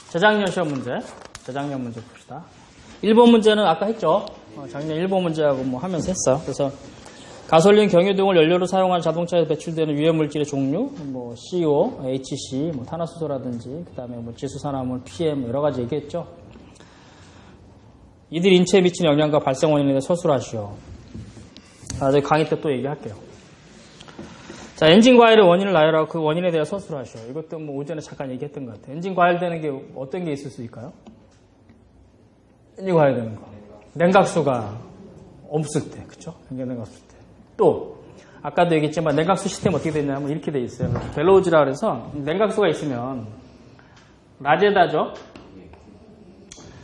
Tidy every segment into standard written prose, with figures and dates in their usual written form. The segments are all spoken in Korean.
재작년 시험 문제. 재작년 문제 봅시다. 1번 문제는 아까 했죠. 작년 1번 문제하고 뭐 하면서 했어요. 그래서 가솔린, 경유 등을 연료로 사용한 자동차에서 배출되는 위험물질의 종류, 뭐 CO, HC, 뭐 탄화수소라든지, 그 다음에 뭐 지수산화물, PM 여러 가지 얘기했죠. 이들 인체에 미치는 영향과 발생 원인에 대해 서술하시오. 저희 강의 때 또 얘기할게요. 자, 엔진 과열의 원인을 나열하고 그 원인에 대해 서술하시오. 이것도 뭐 오전에 잠깐 얘기했던 것 같아요. 엔진 과열되는 게 어떤 게 있을 수 있을까요? 엔진 과열되는 거. 냉각수가 없을 때, 그쵸? 냉각수 없을 때. 또, 아까도 얘기했지만 냉각수 시스템 어떻게 되어 있냐면 이렇게 되어 있어요. 벨로우즈라 그래서 냉각수가 있으면 낮에다죠.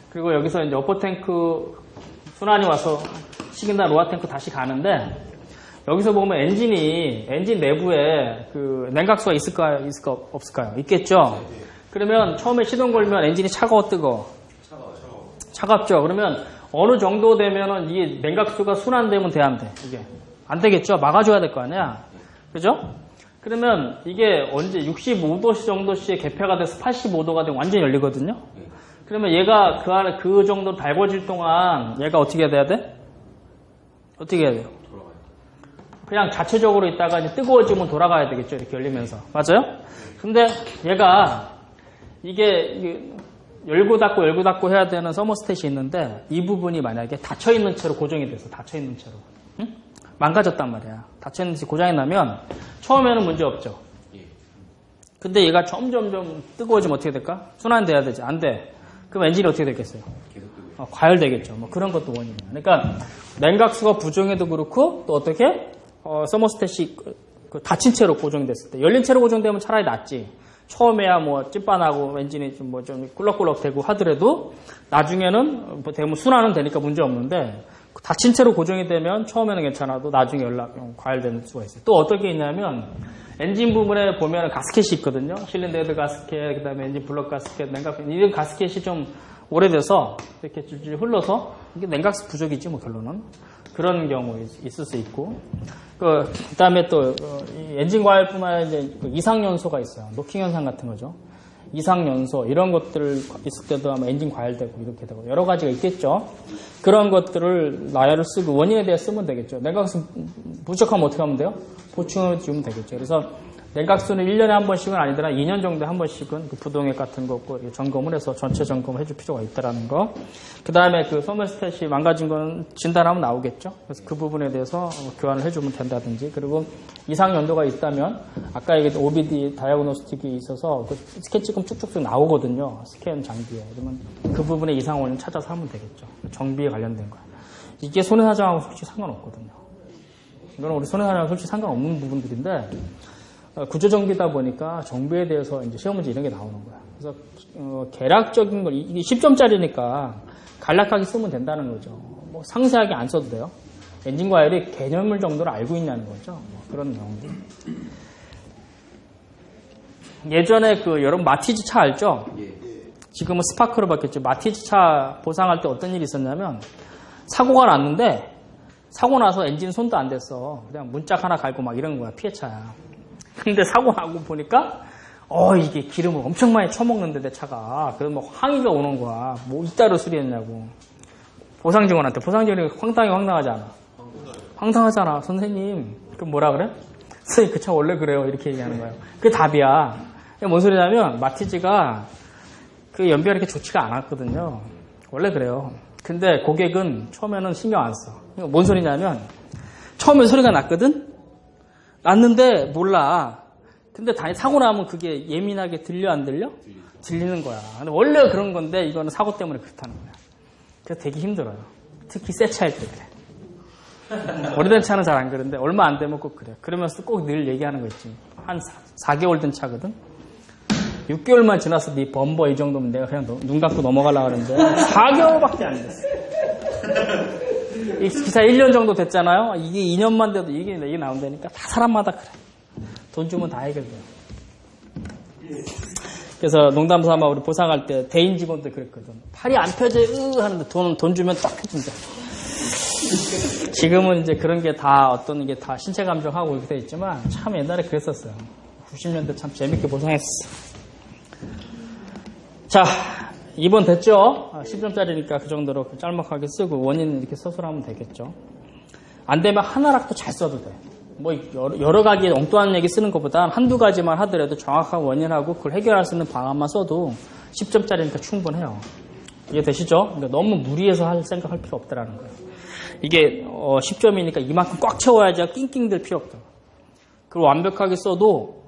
그리고 여기서 이제 어퍼 탱크 순환이 와서 식은 다음 로아 탱크 다시 가는데 여기서 보면 엔진 내부에 그 냉각수가 있을까요? 없을까요? 있겠죠? 그러면 처음에 시동 걸면 엔진이 차가워, 뜨거워? 차갑죠? 그러면 어느 정도 되면은 이 냉각수가 순환되면 돼, 안 돼? 이게. 안 되겠죠? 막아줘야 될 거 아니야? 그죠? 그러면 이게 언제 65도 정도씩 개폐가 돼서 85도가 되면 완전히 열리거든요? 그러면 얘가 그 안에 그 정도 달궈질 동안 얘가 어떻게 돼야 돼? 어떻게 해야 돼요? 그냥 자체적으로 있다가 이제 뜨거워지면 돌아가야 되겠죠? 이렇게 열리면서. 맞아요? 근데 얘가 이게 열고 닫고 해야 되는 서머스탯이 있는데 이 부분이 만약에 닫혀있는 채로 고정이 돼서 닫혀있는 채로. 응? 망가졌단 말이야. 닫혀있는 채로 고장이 나면 처음에는 문제 없죠. 근데 얘가 점점점 뜨거워지면 어떻게 될까? 순환돼야 되지. 안 돼. 그럼 엔진이 어떻게 되겠어요? 과열되겠죠. 뭐 그런 것도 원인이야. 그러니까 냉각수가 부정해도 그렇고 또 어떻게? 서머스탯이 닫힌 채로 고정이 됐을 때. 열린 채로 고정되면 차라리 낫지. 처음에야 뭐 찐빠나고 엔진이 좀 꿀럭꿀럭 되고 하더라도 나중에는 뭐 되면 순환은 되니까 문제 없는데 닫힌 채로 고정이 되면 처음에는 괜찮아도 나중에 과열되는 수가 있어요. 또 어떻게 있냐면 엔진 부분에 보면 가스켓이 있거든요. 실린더 헤드 가스켓, 그 다음에 엔진 블럭 가스켓, 냉각수. 이런 가스켓이 좀 오래돼서 이렇게 줄줄 흘러서 이게 냉각수 부족이지 뭐 결론은. 그런 경우 있을 수 있고. 그 다음에 또 엔진 과열뿐만 아니라 이제 이상연소가 있어요. 노킹 현상 같은 거죠. 이상연소 이런 것들 있을 때도 아마 엔진 과열되고 이렇게 되고 여러 가지가 있겠죠. 그런 것들을 나열을 쓰고 원인에 대해 쓰면 되겠죠. 냉각수 부족하면 어떻게 하면 돼요? 보충을 주면 되겠죠. 그래서 냉각수는 1년에 한 번씩은 아니더라 2년 정도에 한 번씩은 그 부동액 같은 거 점검을 해서 전체 점검을 해줄 필요가 있다라는 거. 그 다음에 그 서머스탯이 망가진 거는 진단하면 나오겠죠. 그래서 그 부분에 대해서 교환을 해주면 된다든지. 그리고 이상 연도가 있다면 아까 얘기했던 OBD 다이아그노스틱이 있어서 그 스캔 찍으면 쭉쭉쭉 나오거든요. 스캔 장비에. 그러면 그 부분에 이상 원인 찾아서 하면 되겠죠. 정비에 관련된 거야. 이게 손해사정하고 솔직히 상관없거든요. 이거는 우리 손해사정하고 솔직히 상관없는 부분들인데 구조정비다 보니까 정비에 대해서 이제 시험 문제 이런 게 나오는 거야. 그래서 개략적인 걸 이게 10점짜리니까 간략하게 쓰면 된다는 거죠. 뭐 상세하게 안 써도 돼요. 엔진 과열이 개념을 정도로 알고 있냐는 거죠. 뭐 그런 경우들. 예전에 여러분 마티즈 차 알죠? 지금은 스파크로 바뀌었죠. 마티즈 차 보상할 때 어떤 일이 있었냐면 사고가 났는데 사고 나서 엔진 손도 안 댔어. 그냥 문짝 하나 갈고 막 이런 거야. 피해차야. 근데 사고 나고 보니까 이게 기름을 엄청 많이 쳐먹는데 내 차가. 그래서 뭐 항의가 오는 거야. 뭐 이따로 수리했냐고. 보상직원한테. 보상직원이 황당하지 않아? 황당하잖아. 선생님. 그럼 뭐라 그래? 선생님 그 차 원래 그래요. 이렇게 얘기하는 거예요. 그게 답이야. 뭔 소리냐면 마티즈가 그 연비가 이렇게 좋지가 않았거든요. 원래 그래요. 근데 고객은 처음에는 신경 안 써. 뭔 소리냐면 처음에 소리가 났거든? 났는데 몰라. 근데 사고 나면 그게 예민하게 들려 안 들려? 들리는 거야. 근데 원래 그런 건데 이거는 사고 때문에 그렇다는 거야. 그래서 되게 힘들어요. 특히 새 차일 때 그래. 오래된 차는 잘 안 그런데 얼마 안 되면 꼭 그래. 그러면서 꼭 늘 얘기하는 거 있지. 한 4개월 된 차거든. 6개월만 지나서 네 범버 이 정도면 내가 그냥 눈 감고 넘어가려고 하는데 4개월밖에 안 됐어. 이 기사 1년 정도 됐잖아요. 이게 2년만 돼도 이게 나온다니까 다 사람마다 그래. 돈 주면 다 해결돼요. 그래서 농담 삼아 우리 보상할 때 대인 직원들 그랬거든. 팔이 안 펴져 하는데 돈 주면 딱 해준다. 지금은 이제 그런 게 다 어떤 게 다 신체 감정하고 이렇게 돼 있지만 참 옛날에 그랬었어요. 90년대 참 재밌게 보상했어. 자, 2번 됐죠? 10점짜리니까 그 정도로 짤막하게 쓰고 원인은 이렇게 서술하면 되겠죠. 안 되면 하나라도 잘 써도 돼. 뭐 여러 가지 엉뚱한 얘기 쓰는 것보다 한두 가지만 하더라도 정확한 원인하고 그걸 해결할 수 있는 방안만 써도 10점짜리니까 충분해요. 이해되시죠? 그러니까 너무 무리해서 할 생각할 필요 없다라는 거예요. 이게 10점이니까 이만큼 꽉 채워야지 낑낑 될 필요 없다. 그리고 완벽하게 써도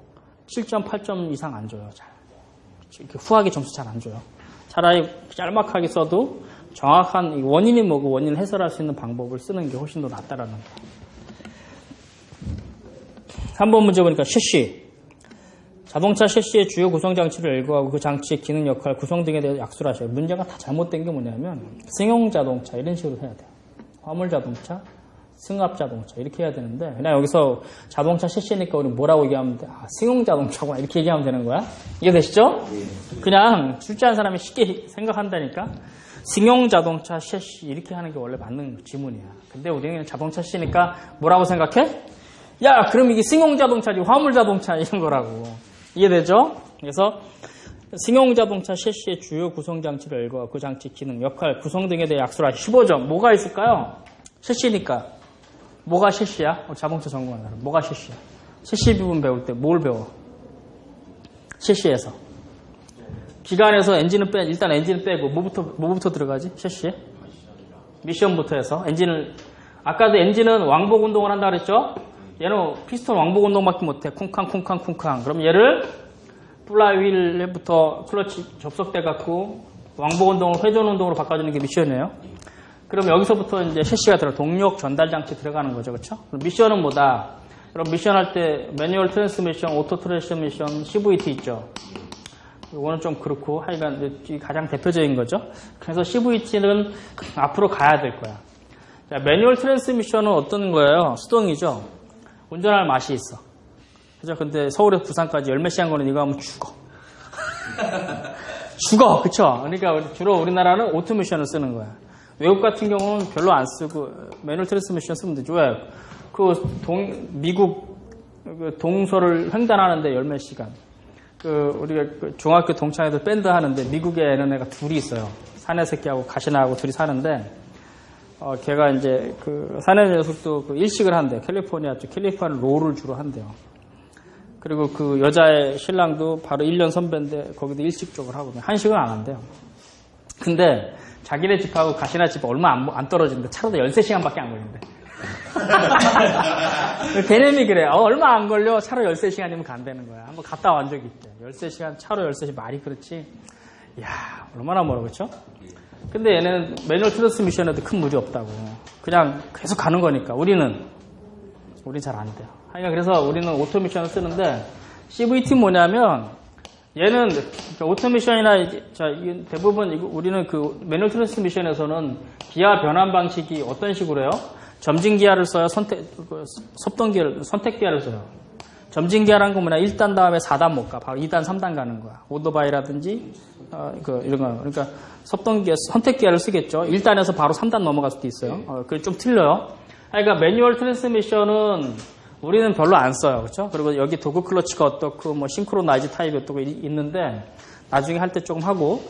7점, 8점 이상 안 줘요. 잘. 이렇게 후하게 점수 잘 안 줘요. 차라리 짤막하게 써도 정확한 원인이 뭐고 원인을 해설할 수 있는 방법을 쓰는 게 훨씬 더 낫다라는 거예요. 3번 문제 보니까 셰시. 자동차 셰시의 주요 구성 장치를 열거하고 그 장치의 기능 역할, 구성 등에 대해서 약수를 하셔요. 문제가 다 잘못된 게 뭐냐면 승용 자동차 이런 식으로 해야 돼요. 화물 자동차, 승합 자동차 이렇게 해야 되는데 그냥 여기서 자동차 셰시니까 우리 뭐라고 얘기하면 돼? 승용 자동차구나 이렇게 얘기하면 되는 거야. 이해되시죠? 그냥 출제한 사람이 쉽게 생각한다니까. 승용 자동차 셰시 이렇게 하는 게 원래 맞는 지문이야. 근데 우리는 자동차 셰시니까 뭐라고 생각해? 야, 그럼 이게 승용 자동차지 화물 자동차 이런 거라고. 이해되죠? 그래서 승용 자동차 셰시의 주요 구성 장치를 열거하고 그 장치 기능, 역할, 구성 등에 대해 약수를 하시 15점. 뭐가 있을까요? 셰시니까. 뭐가 셰시야? 자동차 전공하는 사람. 뭐가 셰시야? 셰시 부분 배울 때 뭘 배워? 셰시에서. 기관에서 엔진을 일단 엔진을 빼고 뭐부터 들어가지? 셰시에? 미션부터 해서 엔진을 아까도 엔진은 왕복 운동을 한다 그랬죠? 얘는 피스톤 왕복 운동밖에 못해. 쿵쾅. 그럼 얘를 플라이휠부터 클러치 접속돼 갖고 왕복 운동을 회전 운동으로 바꿔주는 게 미션이에요. 그럼 여기서부터 이제 셰시가 동력 전달 장치 들어가는 거죠, 그렇죠? 그럼 미션은 뭐다? 그럼 미션 할 때 매뉴얼 트랜스미션, 오토 트랜스미션, CVT 있죠. 이거는 좀 그렇고 하여간 가장 대표적인 거죠. 그래서 CVT는 앞으로 가야 될 거야. 자, 매뉴얼 트랜스미션은 어떤 거예요? 수동이죠. 운전할 맛이 있어. 그죠? 근데 서울에서 부산까지 열몇 시간 거는 이거 하면 죽어. 죽어! 그쵸? 그러니까 주로 우리나라는 오토미션을 쓰는 거야. 외국 같은 경우는 별로 안 쓰고 매뉴얼 트랜스미션 쓰면 되죠. 왜? 미국 동서를 횡단하는데 열몇 시간. 우리가 중학교 동창회들 밴드 하는데 미국에 애는 애가 둘이 있어요. 사내 새끼하고 가시나하고 둘이 사는데 걔가 이제 사내 녀석도 일식을 한대요. 캘리포니아 쪽 캘리포니아 롤을 주로 한대요. 그리고 그 여자의 신랑도 바로 1년 선배인데 거기도 일식 쪽을 하거든요. 한식은 안 한대요. 근데 자기네 집하고 가시나 집 얼마 안 떨어지는데 차로도 13시간밖에 안 걸린대. 개념이 그래. 얼마 안 걸려. 차로 13시간이면 간다는 거야. 한번 갔다 온 적이 있대. 13시간, 차로 13시간 말이 그렇지. 이야, 얼마나 멀어, 그쵸? 근데 얘네는 매뉴얼 트랜스미션에도 큰 무리 없다고. 그냥 계속 가는 거니까. 우리는 잘 안 돼요. 하여간 그래서 우리는 오토미션을 쓰는데 CVT 뭐냐면 얘는 오토미션이나 대부분 우리는 매뉴얼 트랜스미션에서는 기아 변환 방식이 어떤 식으로 해요? 점진 기아를 써요? 섭동 기아를, 선택 기아를 써요? 점진 기아라는 건 뭐냐? 1단 다음에 4단 못 가. 바로 2단, 3단 가는 거야. 오토바이라든지, 이런 거. 그러니까 섭동 기아, 선택 기아를 쓰겠죠. 1단에서 바로 3단 넘어갈 수도 있어요. 그게 좀 틀려요. 그러니까 매뉴얼 트랜스미션은 우리는 별로 안 써요. 그렇죠? 그리고 여기 도그 클러치가 어떻고, 싱크로나이즈 타입이 어떻고 있는데, 나중에 할 때 조금 하고,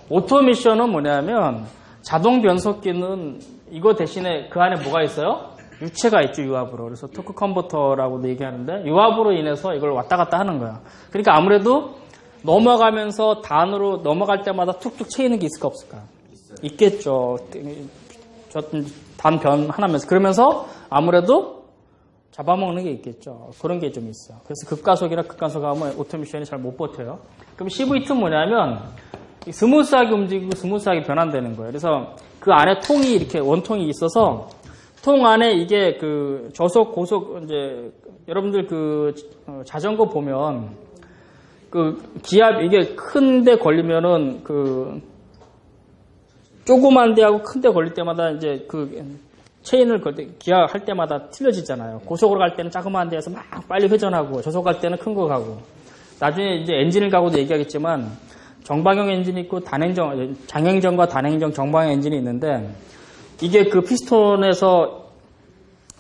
오토미션은 뭐냐면, 자동 변속기는 이거 대신에 그 안에 뭐가 있어요? 유체가 있죠, 유압으로. 그래서 토크 컨버터라고도 얘기하는데, 유압으로 인해서 이걸 왔다 갔다 하는 거야. 그러니까 아무래도 넘어가면서 단으로 넘어갈 때마다 툭툭 채이는 게 있을까 없을까? 있겠죠. 단 변 하나면서. 그러면서 아무래도 잡아먹는 게 있겠죠. 그런 게 좀 있어. 그래서 급가속이나 극간속 하면 오토미션이 잘 못 버텨요. 그럼 CVT는 뭐냐면, 스무스하게 움직이고 스무스하게 변환되는 거예요. 그래서 그 안에 통이 이렇게 원통이 있어서 통 안에 이게 저속, 고속, 여러분들 자전거 보면 기압 이게 큰데 걸리면은 조그만 데하고 큰 데 걸릴 때마다 체인을 걸 때, 기아 할 때마다 틀려지잖아요. 고속으로 갈 때는 자그마한 데에서 막 빨리 회전하고 저속 갈 때는 큰 거 가고 나중에 이제 엔진을 가고도 얘기하겠지만 정방형 엔진이 있고 장행정과 단행정, 정방형 엔진이 있는데 이게 피스톤에서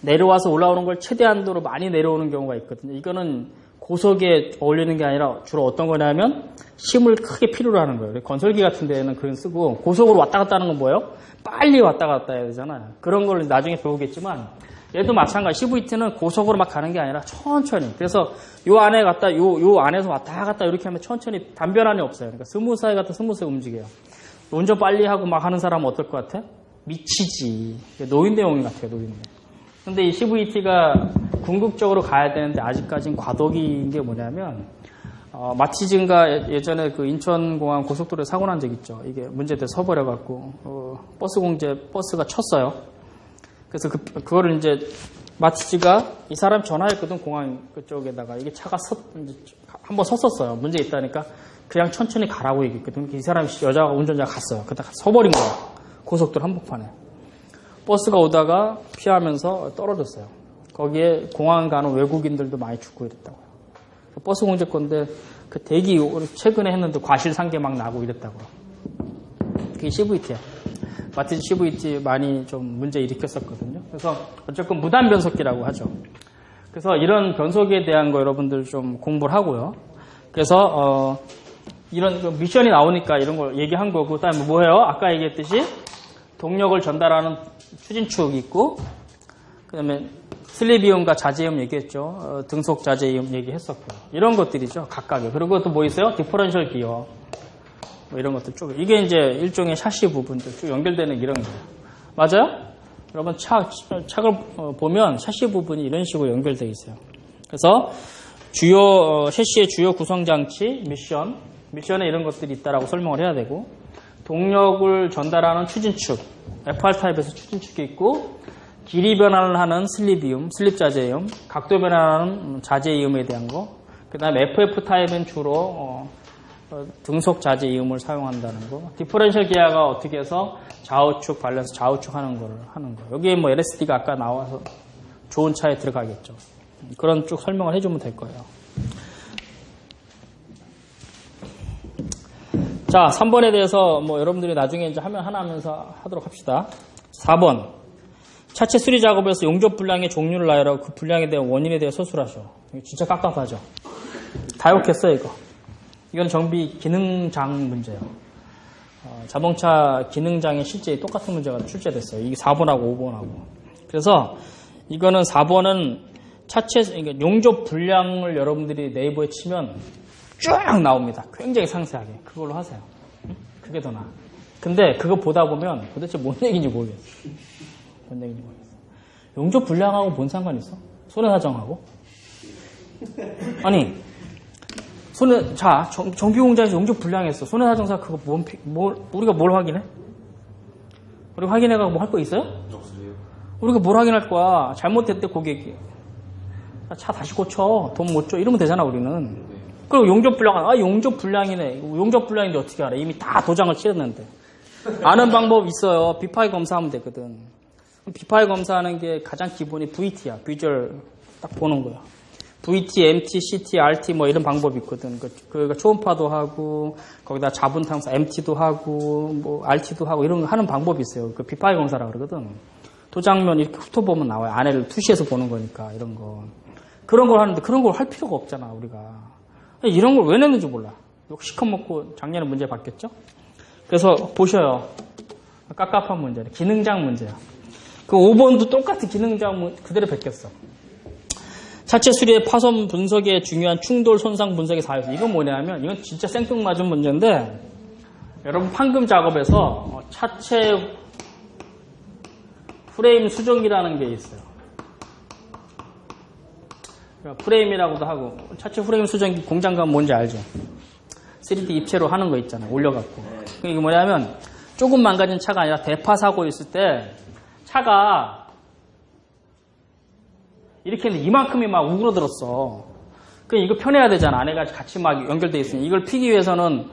내려와서 올라오는 걸 최대한도로 많이 내려오는 경우가 있거든요. 이거는 고속에 어울리는 게 아니라 주로 어떤 거냐면 힘을 크게 필요로 하는 거예요. 건설기 같은 데는 그런 쓰고 고속으로 왔다 갔다 하는 건 뭐예요? 빨리 왔다 갔다 해야 되잖아요. 그런 걸 나중에 배우겠지만 얘도 마찬가지. CVT는 고속으로 막 가는 게 아니라 천천히. 그래서 요 안에 갔다 요 안에서 왔다 갔다 이렇게 하면 천천히 단변환이 없어요. 그러니까 스무스하게 갔다 스무스하게 움직여요. 운전 빨리 하고 막 하는 사람은 어떨 것 같아? 미치지. 노인대용인 같아요. 노인대. 근데 이 CVT가 궁극적으로 가야 되는데 아직까지는 과도기인 게 뭐냐면 마티즈가 예전에 그 인천공항 고속도로에 사고 난 적 있죠. 이게 문제돼서 서버려갖고 버스가 쳤어요. 그래서 그거를 이제 마티즈가 이 사람 전화했거든. 공항 그쪽에다가 이게 차가 한번 섰었어요. 문제 있다니까 그냥 천천히 가라고 얘기했거든. 이 사람이 운전자가 갔어요. 그러다가 서버린 거야. 고속도로 한복판에. 버스가 오다가 피하면서 떨어졌어요. 거기에 공항 가는 외국인들도 많이 죽고 이랬다고요. 버스 공제건데 그 대기 최근에 했는데 과실상계 막 나고 이랬다고요. 그게 CVT야. 마티즈 CVT 많이 좀 문제 일으켰었거든요. 그래서 어쨌건 무단 변속기라고 하죠. 그래서 이런 변속에 대한 거 여러분들 좀 공부를 하고요. 그래서 이런 미션이 나오니까 이런 걸 얘기한 거고, 그다음에 뭐예요? 아까 얘기했듯이 동력을 전달하는 추진축이 있고, 그다음에 슬리비움과 자제음 얘기했죠. 등속 자제음 얘기했었고요. 이런 것들이죠. 각각의. 그리고 또 뭐 있어요? 디퍼런셜 기어. 뭐 이런 것들 쭉. 이게 이제 일종의 샤시 부분들 쭉 연결되는 이런 거예요. 맞아요? 여러분 착을 보면 샤시 부분이 이런 식으로 연결되어 있어요. 그래서 샤시의 주요 구성장치, 미션에 이런 것들이 있다라고 설명을 해야 되고, 동력을 전달하는 추진축, FR 타입에서 추진축이 있고, 길이 변환을 하는 슬립이움, 슬립 자제이움, 각도 변환하는 자제이움에 대한 거, 그 다음에 FF 타입은 주로 등속 자제이움을 사용한다는 거, 디퍼런셜 기어가 어떻게 해서 좌우축, 밸런스 좌우축 하는 거. 여기에 뭐 LSD가 아까 나와서 좋은 차에 들어가겠죠. 그런 쭉 설명을 해주면 될 거예요. 자, 3번에 대해서 뭐 여러분들이 나중에 이제 하면 하나 하면서 하도록 합시다. 4번. 차체 수리 작업에서 용접 불량의 종류를 나열하고 그 불량에 대한 원인에 대해 서술하셔. 이거 진짜 깝깝하죠. 다 욕했어요, 이거. 이건 정비 기능장 문제예요. 자동차 기능장에 실제 똑같은 문제가 출제됐어요. 이게 4번하고 5번하고. 그래서 이거는 4번은 차체, 그러니까 용접 불량을 여러분들이 네이버에 치면 쫙 나옵니다. 굉장히 상세하게. 그걸로 하세요. 그게 더 나아. 근데 그거 보다 보면 도대체 뭔 얘기인지 모르겠어. 뭔 얘기인지 모르겠어. 용접 불량하고 뭔 상관 있어? 손해사정하고? 아니, 정비공장에서 용접 불량했어. 손해사정사 그거 우리가 뭘 확인해? 우리가 확인해가고 뭐 할 거 있어요? 우리가 뭘 확인할 거야? 잘못했대, 고객이. 차 다시 고쳐. 돈 못 줘. 이러면 되잖아, 우리는. 그리고 용접 불량이네. 용접 불량인데 어떻게 알아? 이미 다 도장을 치렀는데. 아는 방법 있어요. 비파이 검사하면 되거든. 비파이 검사하는 게 가장 기본이 VT야. 비주얼 딱 보는 거야. VT, MT, CT, RT 뭐 이런 방법이 있거든. 그러니까 초음파도 하고 거기다 자분 탐사 MT도 하고 뭐 RT도 하고 이런 거 하는 방법이 있어요. 그 비파이 검사라고 그러거든. 도장면 이렇게 훑어보면 나와요. 안에를 투시해서 보는 거니까 이런 거. 그런 걸 하는데 그런 걸 할 필요가 없잖아, 우리가. 이런 걸 왜 냈는지 몰라. 시컷 먹고 작년에 문제 받겠죠? 그래서 보셔요. 깝깝한 문제네. 기능장 문제야. 그 5번도 똑같은 기능장 그대로 베꼈어. 차체 수리의 파손 분석에 중요한 충돌 손상 분석의 사유서. 이건 뭐냐면 이건 진짜 생뚱맞은 문제인데 여러분 판금 작업에서 차체 프레임 수정이라는 게 있어요. 프레임이라고도 하고 차체 프레임 수정기 공장 가면 뭔지 알죠? 3D 입체로 하는 거 있잖아요. 올려갖고. 이게 뭐냐면 조금 망가진 차가 아니라 대파 사고 있을 때 차가 이렇게 했는데 이만큼이 막 우그러들었어. 그럼 이거 편해야 되잖아. 안에가 같이 막 연결돼 있으니. 이걸 피기 위해서는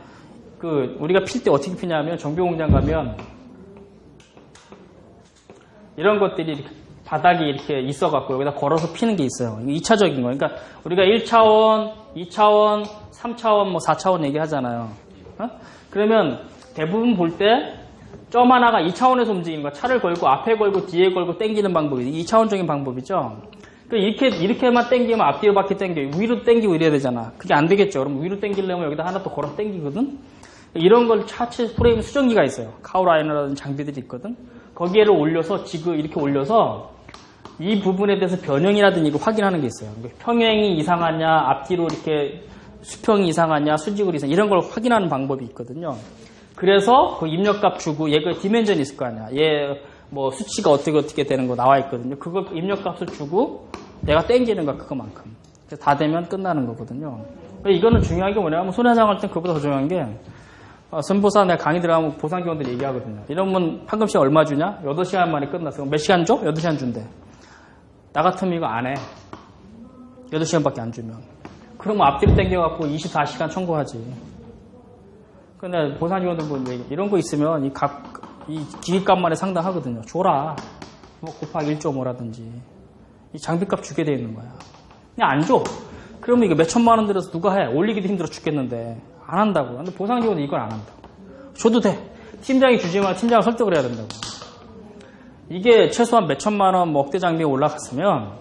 우리가 필 때 어떻게 피냐면 정비공장 가면 이런 것들이 이렇게 바닥이 이렇게 있어갖고 여기다 걸어서 피는 게 있어요. 이게 2차적인 거. 그러니까 우리가 1차원, 2차원, 3차원, 뭐 4차원 얘기하잖아요. 그러면 대부분 볼 때 점 하나가 2차원에서 움직이는 거야. 차를 걸고 앞에 걸고 뒤에 걸고 당기는 방법이 2차원적인 방법이죠. 이렇게만 당기면 앞뒤로 바퀴 당겨. 위로 당기고 이래야 되잖아. 그게 안 되겠죠. 그럼 위로 당기려면 여기다 하나 또 걸어 당기거든? 이런 걸 차체 프레임 수정기가 있어요. 카우라이너라든지 장비들이 있거든? 거기에를 올려서, 이렇게 올려서 이 부분에 대해서 변형이라든지 이거 확인하는 게 있어요. 평행이 이상하냐, 앞뒤로 이렇게 수평이 이상하냐, 수직으로 이상 이런 걸 확인하는 방법이 있거든요. 그래서 그 입력값 주고 얘 그 디멘전이 있을 거 아니야. 얘 뭐 수치가 어떻게 되는 거 나와 있거든요. 그거 입력값을 주고 내가 땡기는 거 그거만큼. 그래서 다 되면 끝나는 거거든요. 이거는 중요한 게 뭐냐면 손해장할 땐 그거보다 더 중요한 게 선보사 내가 강의 들어가면 보상기관들 얘기하거든요. 이러면 판금시간 얼마 주냐? 8시간 만에 끝났어. 몇 시간 줘? 8시간 준대. 나 같으면 이거 안 해. 8시간밖에 안 주면. 그러면 앞뒤로 당겨갖고 24시간 청구하지. 근데 보상기관들 뭐 이런 거 있으면 이 기기값만에 상당하거든요. 줘라. 뭐 곱하기 1.5라든지. 이 장비값 주게 돼 있는 거야. 그냥 안 줘. 그러면 이거 몇 천만 원 들여서 누가 해? 올리기도 힘들어 죽겠는데. 안 한다고. 근데 보상기관은 이걸 안 한다고. 줘도 돼. 팀장이 주지만 팀장을 설득을 해야 된다고. 이게 최소한 몇 천만 원 뭐 억대 장비에 올라갔으면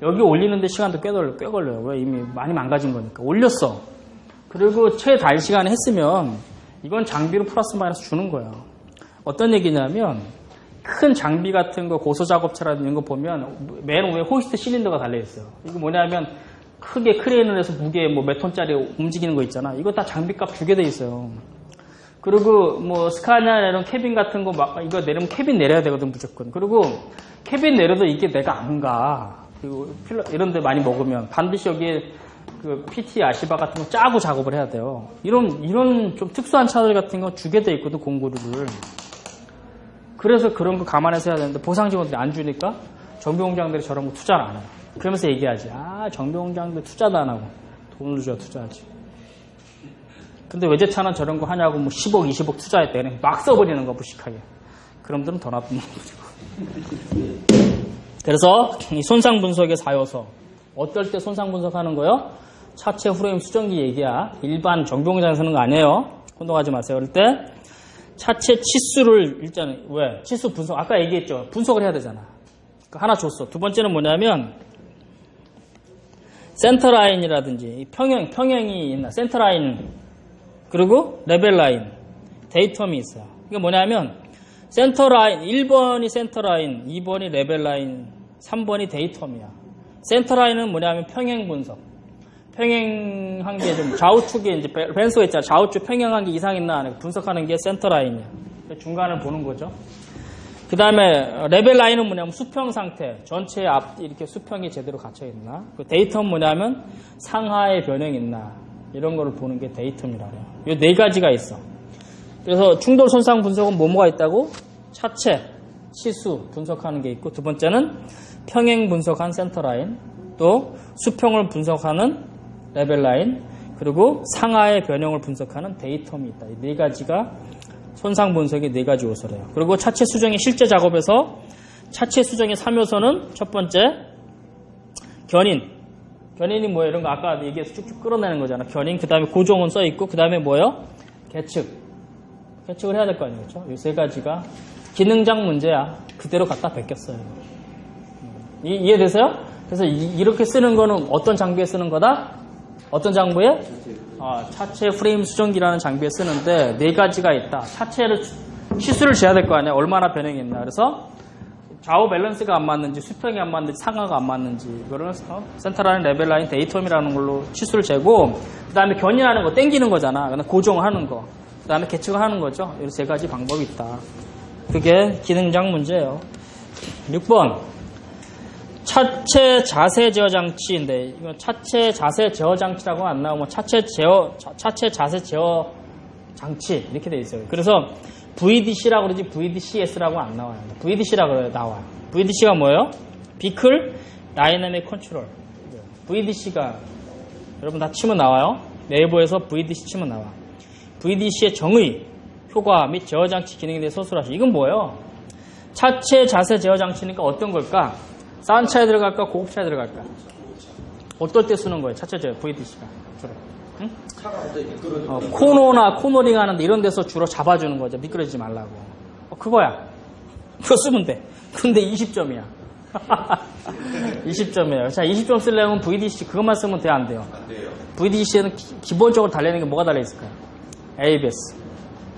여기 올리는데 시간도 꽤 걸려요. 왜? 이미 많이 망가진 거니까. 올렸어. 그리고 최달 시간에 했으면 이건 장비로 플러스 마이너스 주는 거예요. 어떤 얘기냐면 큰 장비 같은 거 고소작업차라든지 이런 거 보면 맨 위에 호이스트 실린더가 달려있어요. 이거 뭐냐면 크게 크레인을 해서 무게 뭐 몇 톤짜리 움직이는 거 있잖아. 이거 다 장비값 주게 돼 있어요. 그리고 뭐 스카냐 이런 캐빈 같은 거 막 이거 내리면 캐빈 내려야 되거든 무조건. 그리고 캐빈 내려도 이게 내가 안 가. 그리고 이런 데 많이 먹으면 반드시 여기에 그 PT 아시바 같은 거 짜고 작업을 해야 돼요. 이런 좀 특수한 차들 같은 거 주게 돼 있거든 공구류를. 그래서 그런 거 감안해서 해야 되는데 보상직원들이 안 주니까 정비공장들이 저런 거 투자를 안 해요. 그러면서 얘기하지. 정비공장들 투자도 안 하고 돈을 줘야 투자하지. 근데 외제차는 저런 거 하냐고 뭐 10억, 20억 투자했대. 그냥 막 써버리는 거 무식하게. 그럼들은 더 나쁜 거죠. 그래서 이 손상 분석의 4요소. 어떨 때 손상 분석하는 거요? 차체 프레임 수정기 얘기야. 일반 정비공장에서 쓰는 거 아니에요. 혼동하지 마세요. 그럴 때 차체 치수를 일단 왜? 치수 분석. 아까 얘기했죠. 분석을 해야 되잖아. 하나 줬어. 두 번째는 뭐냐면 센터라인이라든지 평형이 있나. 센터라인 그리고 레벨라인 데이텀이 있어요. 이게 뭐냐면 센터라인 1번이 센터라인 2번이 레벨라인 3번이 데이텀이야. 센터라인은 뭐냐면 평행 분석. 평행한 게 좀 좌우축에 이제 벤소가 있잖아. 좌우축 평행한 게 이상 있나 안 분석하는 게 센터라인이야. 중간을 보는 거죠. 그 다음에 레벨 라인은 뭐냐면 수평 상태. 전체 앞 이렇게 수평이 제대로 갇혀 있나. 그 데이텀은 뭐냐면 상하의 변형이 있나. 이런 거를 보는 게 데이텀이라고 해요. 이 네 가지가 있어. 그래서 충돌 손상 분석은 뭐가 있다고? 차체, 치수 분석하는 게 있고 두 번째는 평행 분석한 센터라인 또 수평을 분석하는 레벨라인 그리고 상하의 변형을 분석하는 데이텀이 있다. 이 네 가지가 손상 분석의 네 가지 요소래요. 그리고 차체 수정의 실제 작업에서 차체 수정의 3요소는 첫 번째 견인. 견인이 뭐예요? 이런 거 아까 얘기해서 쭉쭉 끌어내는 거잖아. 견인. 그 다음에 고정은 써 있고 그 다음에 뭐예요? 계측. 계측을 해야 될 거 아니에요? 그렇죠? 이 세 가지가 기능장 문제야. 그대로 갖다 베꼈어요. 이해되세요? 그래서 이렇게 쓰는 거는 어떤 장비에 쓰는 거다? 어떤 장비에? 차체 프레임 수정기라는 장비에 쓰는데 네 가지가 있다. 차체를 치수를 재야 될 거 아니야. 얼마나 변형이 있나. 그래서 좌우 밸런스가 안 맞는지 수평이 안 맞는지 상하가 안 맞는지 이거를 센터라인, 레벨라인, 데이텀이라는 걸로 치수를 재고 그 다음에 견인하는 거 땡기는 거잖아. 고정을 하는 거. 그 다음에 계측을 하는 거죠. 이런 세 가지 방법이 있다. 그게 기능장 문제예요. 6번 차체 자세 제어 장치인데 이거 차체 자세 제어 장치라고 안 나오면 차체 자세 제어 장치 이렇게 돼 있어요. 그래서 VDC라고 그러지 VDCS라고 안 나와요. VDC라고 나와요. VDC가 뭐예요? 비클 다이내믹 컨트롤. VDC가 여러분 다 치면 나와요. 네이버에서 VDC 치면 나와. VDC의 정의, 효과 및 제어 장치 기능에 대해 서술하시오. 이건 뭐예요? 차체 자세 제어 장치니까 어떤 걸까? 싼 차에 들어갈까? 고급 차에 들어갈까? 어떨 때 쓰는 거예요? 차체 제어 VDC가 주로. 응? 코너나 코너링 하는데 이런 데서 주로 잡아주는 거죠. 미끄러지지 말라고. 그거야. 그거 쓰면 돼. 근데 20점이야. 20점이에요. 자, 20점 쓰려면 VDC 그것만 쓰면 돼요, 안 돼요? 안 돼요. VDC에는 기본적으로 달리는 게 뭐가 달려있을까요? ABS,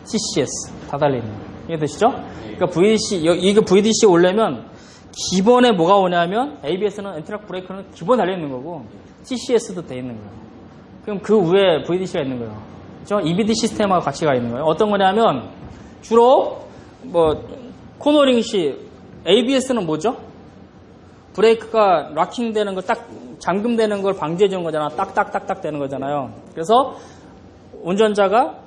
TCS 다 달려있는 거예요. 이해되시죠? 그러니까 이거 VDC 오려면 기본에 뭐가 오냐면 ABS는 엔트락 브레이크는 기본 달려있는 거고 TCS도 돼 있는 거예요. 그럼 그 위에 VDC가 있는 거예요. 그렇죠? EBD 시스템하고 같이 가 있는 거예요. 어떤 거냐면 주로 코너링 시 ABS는 뭐죠? 브레이크가 락킹 되는 거 딱 잠금되는 걸 방지해 주는 거잖아. 딱딱딱딱 되는 거잖아요. 그래서 운전자가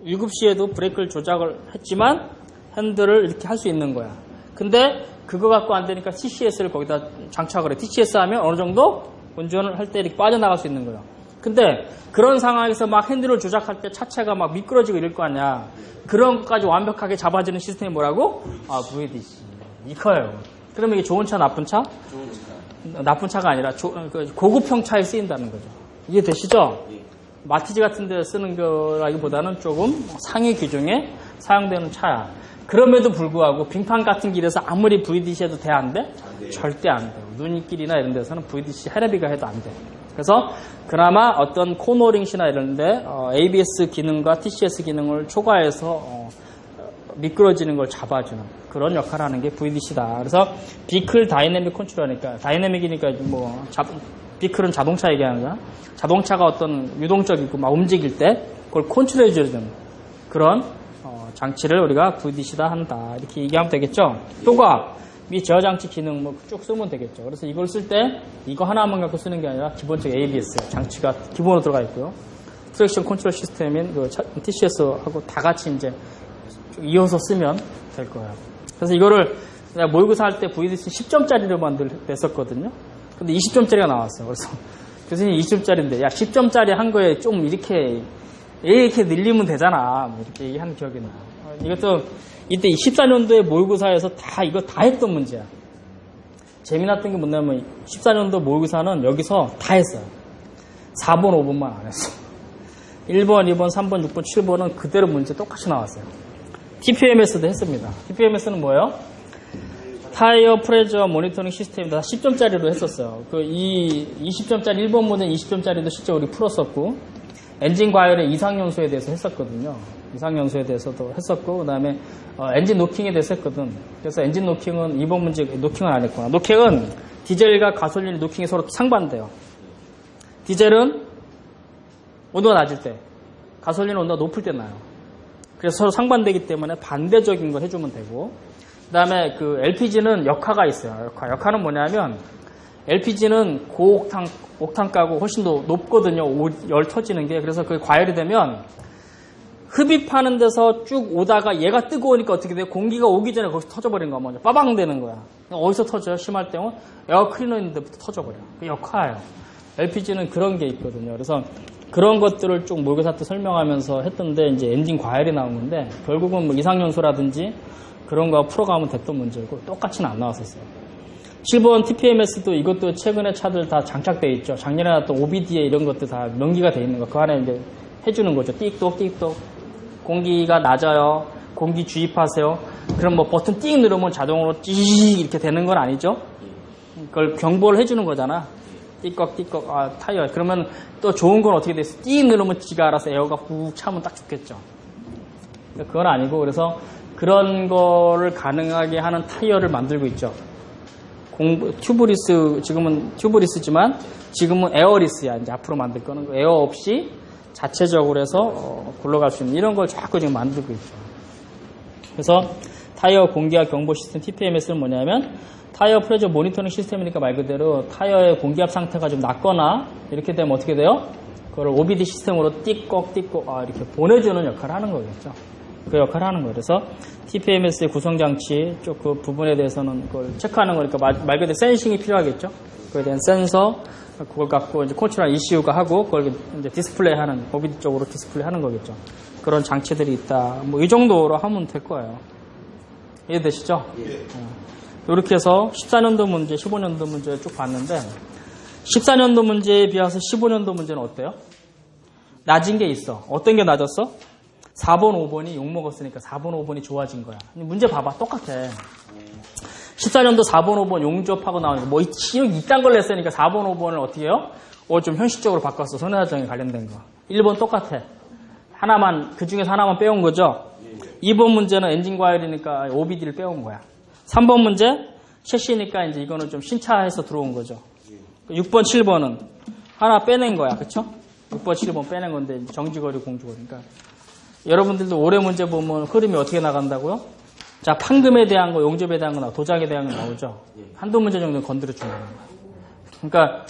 위급 시에도 브레이크를 조작을 했지만 핸들을 이렇게 할 수 있는 거야. 근데 그거 갖고 안 되니까 TCS를 거기다 장착을 해. TCS 하면 어느 정도 운전을 할 때 이렇게 빠져나갈 수 있는 거예요. 근데 그런 상황에서 막 핸들을 조작할 때 차체가 막 미끄러지고 이럴 거 아니야. 그런 것까지 완벽하게 잡아주는 시스템이 뭐라고? VDC. 이거예요. 그러면 이게 좋은 차, 나쁜 차? 좋은 차. 나쁜 차가 아니라 고급형 차에 쓰인다는 거죠. 이해 되시죠? 예. 마티즈 같은 데 쓰는 거라기보다는 조금 상위 규정에 사용되는 차야. 그럼에도 불구하고 빙판 같은 길에서 아무리 VDC 해도 돼, 안 돼? 안 돼요. 절대 안 돼요. 눈길이나 이런 데서는 VDC 헤레비가 해도 안 돼. 그래서 그나마 어떤 코너링시나 이런 데 ABS 기능과 TCS 기능을 초과해서 미끄러지는 걸 잡아주는 그런 역할을 하는 게 VDC다. 그래서 비클 다이내믹 컨트롤이니까 다이내믹이니까 비클은 자동차 얘기하는 거야. 자동차가 어떤 유동적이고 막 움직일 때 그걸 컨트롤해주는 그런 장치를 우리가 VDC다 한다. 이렇게 얘기하면 되겠죠. 또가 및 제어 장치 기능 쭉 쓰면 되겠죠. 그래서 이걸 쓸 때 이거 하나만 갖고 쓰는 게 아니라 기본적 ABS 장치가 기본으로 들어가 있고요. 트랙션 컨트롤 시스템인 TCS하고 다 같이 이제 이어서 쓰면 될 거예요. 그래서 이거를 내가 모의고사 할 때 VDC 10점짜리로 냈었거든요. 근데 20점짜리가 나왔어요. 그래서 교수님 20점짜리인데 야 10점짜리 한 거에 좀 이렇게 늘리면 되잖아. 이렇게 얘기하는 기억이 나요. 이것도 이때 14년도에 모의고사에서 이거 다 했던 문제야. 재미났던 게 뭐냐면 14년도 모의고사는 여기서 다 했어요. 4번, 5번만 안 했어. 1번, 2번, 3번, 6번, 7번은 그대로 문제 똑같이 나왔어요. TPMS도 했습니다. TPMS는 뭐예요? 타이어 프레저 모니터링 시스템이다. 10점짜리로 했었어요. 이 20점짜리 1번 문제 20점짜리도 실제 우리 풀었었고 엔진 과열의 이상연소에 대해서 했었거든요. 이상연소에 대해서도 했었고 그 다음에 엔진 노킹에 대해서 했거든. 그래서 엔진 노킹은 이번 문제 노킹은 안 했구나. 노킹은 디젤과 가솔린의 노킹이 서로 상반돼요. 디젤은 온도가 낮을 때 가솔린은 온도가 높을 때 나요. 그래서 서로 상반되기 때문에 반대적인 걸 해주면 되고 그 다음에 그 LPG는 역화가 있어요. 역화는 뭐냐면 LPG는 고옥탄 가고 훨씬 더 높거든요. 열 터지는 게. 그래서 그게 과열이 되면 흡입하는 데서 쭉 오다가 얘가 뜨거우니까 어떻게 돼요? 공기가 오기 전에 거기서 터져버리는 거야. 먼저 빠방 되는 거야. 어디서 터져요? 심할 때는 에어 클리너 있는 데부터 터져버려. 그 역화예요. LPG는 그런 게 있거든요. 그래서 그런 것들을 쭉 모의고사 때 설명하면서 했던데 이제 엔진 과열이 나온 건데 결국은 뭐 이상연소라든지 그런 거 풀어가면 됐던 문제고 똑같이는 안 나왔었어요. 7번 TPMS도 이것도 최근에 차들 다 장착되어 있죠. 작년에 나왔던 OBD에 이런 것들 다 명기가 되어 있는 거. 그 안에 이제 해주는 거죠. 띡똑 띡똑. 공기가 낮아요. 공기 주입하세요. 그럼 뭐 버튼 띡 누르면 자동으로 찌 이렇게 되는 건 아니죠. 그걸 경보를 해주는 거잖아. 띠꺽띠꺽 타이어. 그러면 또 좋은 건 어떻게 됐어? 띠 누르면 지가 알아서 에어가 훅 차면 딱 죽겠죠. 그건 아니고 그래서 그런 거를 가능하게 하는 타이어를 만들고 있죠. 튜브리스 지금은 튜브리스지만 지금은 에어리스야. 이제 앞으로 만들 거는 에어 없이 자체적으로 해서 굴러갈 수 있는 이런 걸 자꾸 지금 만들고 있죠. 그래서 타이어 공기압 경보 시스템 TPMS는 뭐냐면 타이어 프레저 모니터링 시스템이니까 말 그대로 타이어의 공기압 상태가 좀 낮거나 이렇게 되면 어떻게 돼요? 그걸 OBD 시스템으로 띠꺽띠꺽 이렇게 보내주는 역할을 하는 거겠죠. 그 역할을 하는 거예요. 그래서 TPMS의 구성장치 쪽 그 부분에 대해서는 그걸 체크하는 거니까 말 그대로 센싱이 필요하겠죠. 그에 대한 센서 그걸 갖고 이제 컨트롤 ECU가 하고 그걸 이제 디스플레이 하는 OBD 쪽으로 디스플레이 하는 거겠죠. 그런 장치들이 있다. 뭐 이 정도로 하면 될 거예요. 이해되시죠? 예. 이렇게 해서 14년도 문제, 15년도 문제를 쭉 봤는데 14년도 문제에 비해서 15년도 문제는 어때요? 낮은 게 있어. 어떤 게 낮았어? 4번, 5번이 욕먹었으니까 4번, 5번이 좋아진 거야. 문제 봐봐. 똑같아. 14년도 4번, 5번 용접하고 나오니까 뭐 이딴 걸 냈으니까 4번, 5번을 어떻게 해요? 좀 현실적으로 바꿨어. 손해사정에 관련된 거. 1번 똑같아. 하나만, 그 중에서 하나만 빼온 거죠. 2번 문제는 엔진 과열이니까 OBD를 빼온 거야. 3번 문제 셰시니까 이제 이거는 좀 신차해서 들어온 거죠. 6번, 7번은 하나 빼낸 거야. 그쵸? 6번, 7번 빼낸 건데 정지거리, 공주거리니까. 여러분들도 올해 문제 보면 흐름이 어떻게 나간다고요? 자, 판금에 대한 거, 용접에 대한 거 나오고 도장에 대한 거 나오죠. 한두 문제 정도는 건드려 주는 거예요. 그러니까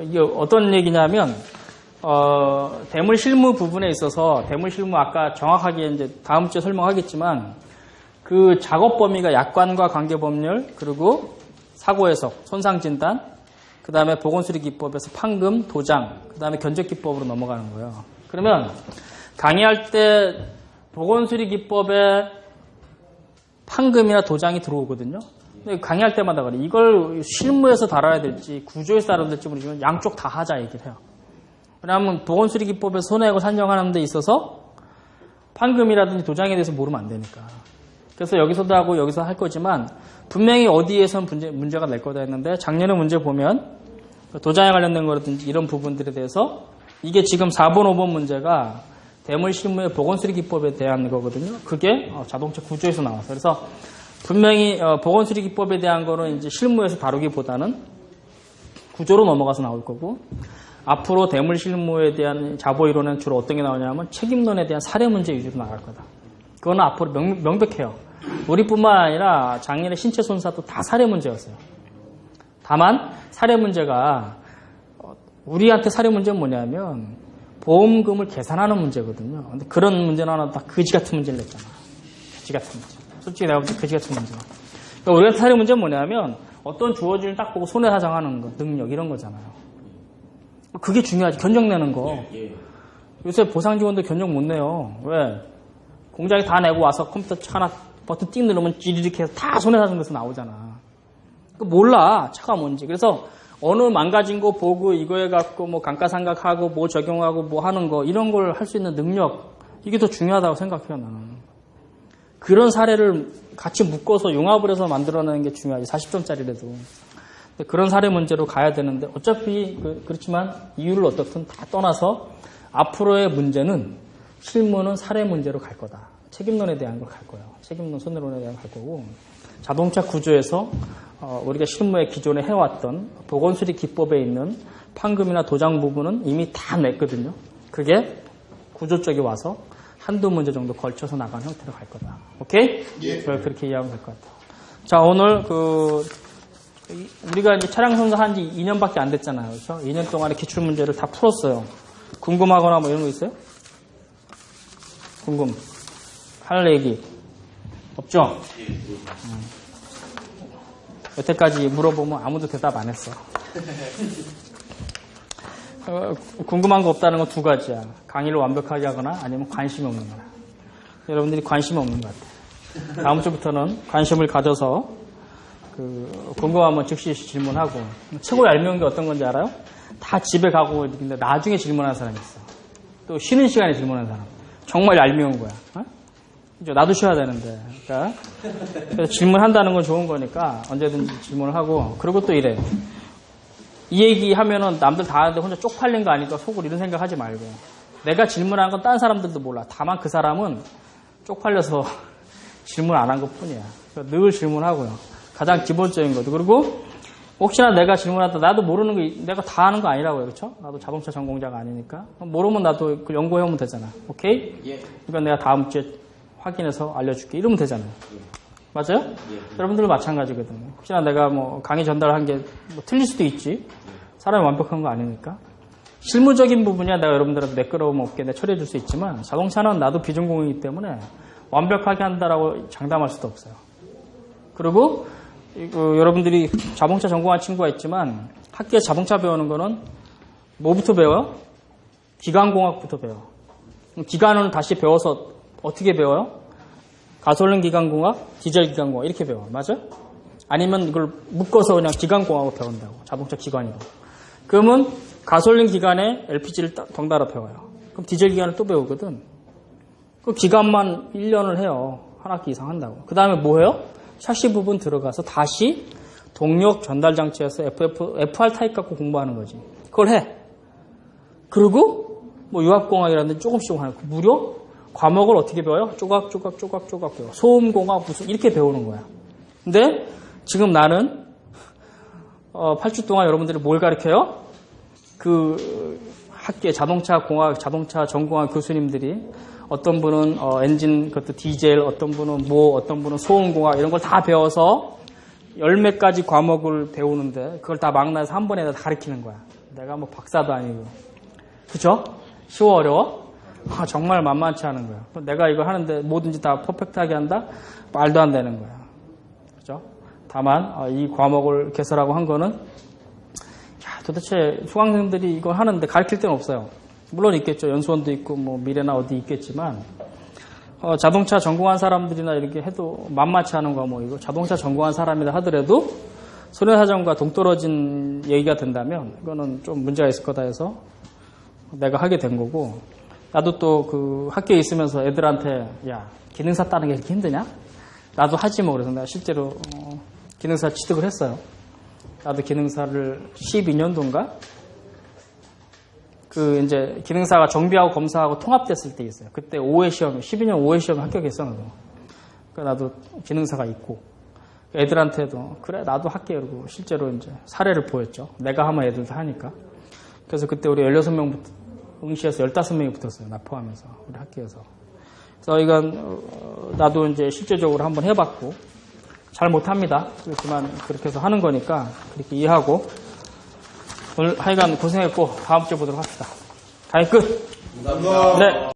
이게 어떤 얘기냐면 대물 실무 부분에 있어서 대물 실무 아까 정확하게 이제 다음 주에 설명하겠지만 그 작업 범위가 약관과 관계 법률 그리고 사고 해석, 손상 진단, 그다음에 보건수리 기법에서 판금, 도장, 그다음에 견적 기법으로 넘어가는 거예요. 그러면 강의할 때 보건수리 기법에 판금이나 도장이 들어오거든요. 근데 강의할 때마다 그래. 이걸 실무에서 다뤄야 될지 구조에서 다뤄야 될지 모르지만 양쪽 다 하자 얘기를 해요. 왜냐하면 보건수리 기법에서 손해하고 산정하는 데 있어서 판금이라든지 도장에 대해서 모르면 안 되니까. 그래서 여기서도 하고 여기서 할 거지만 분명히 어디에선 문제가 낼 거다 했는데 작년에 문제 보면 도장에 관련된 거라든지 이런 부분들에 대해서 이게 지금 4번, 5번 문제가 대물 실무의 보건수리 기법에 대한 거거든요. 그게 자동차 구조에서 나와서. 그래서 분명히 보건수리 기법에 대한 거는 이제 실무에서 다루기보다는 구조로 넘어가서 나올 거고 앞으로 대물 실무에 대한 자보 이론은 주로 어떤 게 나오냐면 책임론에 대한 사례 문제 위주로 나갈 거다. 그거는 앞으로 명백해요. 우리뿐만 아니라 작년에 신체 손사도 다 사례 문제였어요. 다만 사례 문제가 우리한테 사례 문제는 뭐냐면 보험금을 계산하는 문제거든요. 근데 그런 문제는 하나 딱 거지 같은 문제를 냈잖아. 거지 같은 문제. 솔직히 내가 볼 때 거지 같은 문제. 그러니까 우리한테 사례 문제는 뭐냐면 어떤 주어진을 딱 보고 손해사정하는 거, 능력 이런 거잖아요. 그게 중요하지. 견적 내는 거. 요새 보상지원도 견적 못 내요. 왜? 공장에 다 내고 와서 컴퓨터 하나 버튼 띵 누르면 찌리릭 해서 다 손해사정돼서 나오잖아. 몰라. 차가 뭔지. 그래서 어느 망가진 거 보고 이거에 갖고 뭐 감가상각하고 뭐 적용하고 뭐 하는 거 이런 걸 할 수 있는 능력 이게 더 중요하다고 생각해요 나는. 그런 사례를 같이 묶어서 융합을 해서 만들어내는 게 중요하지. 40점짜리라도. 그런 사례 문제로 가야 되는데 어차피 그렇지만 이유를 어떻든 다 떠나서 앞으로의 문제는 실무는 사례 문제로 갈 거다. 책임론에 대한 걸 갈 거예요. 책임론 손해론에 대한 걸 갈 거고 자동차 구조에서 우리가 실무에 기존에 해왔던 보건수리 기법에 있는 판금이나 도장 부분은 이미 다 냈거든요. 그게 구조 쪽에 와서 한두 문제 정도 걸쳐서 나가는 형태로 갈 거다. 오케이? 예. 그렇게 이해하면 될 것 같아요. 자, 오늘 우리가 이제 차량 선사 한 지 2년밖에 안 됐잖아요. 그렇죠? 2년 동안에 기출 문제를 다 풀었어요. 궁금하거나 뭐 이런 거 있어요? 할 얘기 없죠? 여태까지 물어보면 아무도 대답 안 했어. 궁금한 거 없다는 건 두 가지야. 강의를 완벽하게 하거나 아니면 관심이 없는 거야. 여러분들이 관심이 없는 것 같아. 다음 주부터는 관심을 가져서 궁금하면 즉시 질문하고 최고 얄미운 게 어떤 건지 알아요? 다 집에 가고 근데 나중에 질문하는 사람이 있어. 또 쉬는 시간에 질문하는 사람. 정말 얄미운 거야. 나도 쉬어야 되는데. 그러니까 그래서 질문한다는 건 좋은 거니까 언제든지 질문을 하고 그리고 또 이래. 이 얘기 하면은 남들 다 하는데 혼자 쪽팔린 거 아니까 속으로 이런 생각 하지 말고 내가 질문한 건 딴 사람들도 몰라. 다만 그 사람은 쪽팔려서 질문 안 한 것 뿐이야. 그러니까 늘 질문하고요. 가장 기본적인 것도. 그리고 혹시나 내가 질문하다 나도 모르는 거 내가 다 하는 거 아니라고요. 그렇죠? 나도 자동차 전공자가 아니니까. 모르면 나도 그 연구해오면 되잖아. 오케이? 예. 이건 내가 다음 주에 확인해서 알려줄게. 이러면 되잖아요. 맞아요? 여러분들도 마찬가지거든요. 혹시나 내가 뭐 강의 전달한 게 뭐 틀릴 수도 있지. 사람이 완벽한 거 아니니까. 실무적인 부분이야 내가 여러분들한테 매끄러움 없게 내가 처리해 줄 수 있지만 자동차는 나도 비전공이기 때문에 완벽하게 한다라고 장담할 수도 없어요. 그리고 여러분들이 자동차 전공한 친구가 있지만 학교에 자동차 배우는 거는 뭐부터 배워요? 기관공학부터 배워. 기관은 다시 배워서 어떻게 배워요? 가솔린 기관공학, 디젤 기관공학 이렇게 배워. 맞아요? 아니면 이걸 묶어서 그냥 기관공학을 배운다고. 자동차 기관이고. 그러면 가솔린 기관에 LPG를 덩달아 배워요. 그럼 디젤 기관을 또 배우거든. 그 기관만 1년을 해요. 한 학기 이상 한다고. 그 다음에 뭐 해요? 샤시 부분 들어가서 다시 동력 전달 장치에서 FR 타입 갖고 공부하는 거지. 그걸 해. 그리고 뭐 유압공학이라든지 조금씩 하는 거. 무려 과목을 어떻게 배워요? 조각조각 배워. 소음공학 무슨 이렇게 배우는 거야. 근데 지금 나는 8주 동안 여러분들이 뭘 가르쳐요? 그 학교에 자동차 공학, 자동차 전공학 교수님들이 어떤 분은 엔진 그것도 디젤, 어떤 분은 어떤 분은 소음공학 이런 걸 다 배워서 열 몇 가지 과목을 배우는데 그걸 다 망라해서 한 번에 다 가르치는 거야. 내가 뭐 박사도 아니고. 그죠? 쉬워 어려워? 정말 만만치 않은 거야. 내가 이거 하는데 뭐든지 다 퍼펙트하게 한다? 말도 안 되는 거야. 그죠? 다만 이 과목을 개설하고 한 거는 도대체 수강생들이 이거 하는데 가르칠 데는 없어요. 물론 있겠죠. 연수원도 있고 뭐 미래나 어디 있겠지만 자동차 전공한 사람들이나 이렇게 해도 만만치 않은 과목이고 자동차 전공한 사람이라 하더라도 손해사정과 동떨어진 얘기가 된다면 이거는 좀 문제가 있을 거다 해서 내가 하게 된 거고 나도 또 그 학교에 있으면서 애들한테 야 기능사 따는 게 이렇게 힘드냐? 나도 하지 뭐. 그래서 내가 실제로 기능사 취득을 했어요. 나도 기능사를 12년도인가? 그 이제 기능사가 정비하고 검사하고 통합됐을 때 있어요. 그때 5회 시험, 12년 5회 시험 합격했어. 그러니까 나도 기능사가 있고 애들한테도 그래 나도 할게 그러고 실제로 이제 사례를 보였죠. 내가 하면 애들도 하니까. 그래서 그때 우리 16명 응시해서 15명이 붙었어요. 나 포함해서 우리 학교에서. 그래서 이건 나도 이제 실제적으로 한번 해봤고 잘 못합니다. 그렇지만 그렇게 해서 하는 거니까 그렇게 이해하고 오늘 하여간 고생했고 다음 주에 보도록 합시다. 강의 끝. 감사합니다. 네.